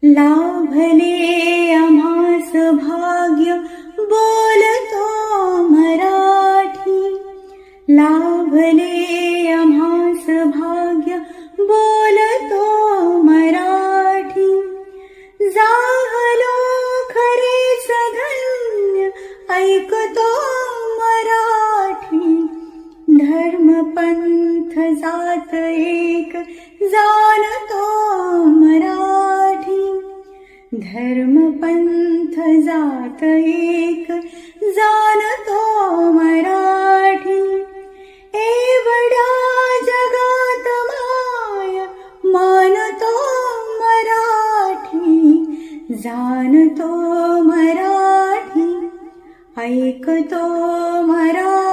लाभले आम्हास भाग्य बोलतो मराठी. लाभले आम्हास भाग्य बोलतो मराठी. जाहलो खरेच धन्य ऐकतो मराठी. धर्म पंथ जात एक जाणतो मराठी. धर्म पंथ जात एक जाणतो मराठी. एवढ्या जगात माय मानतो मराठी. जाणतो मराठी ऐकतो मराठी.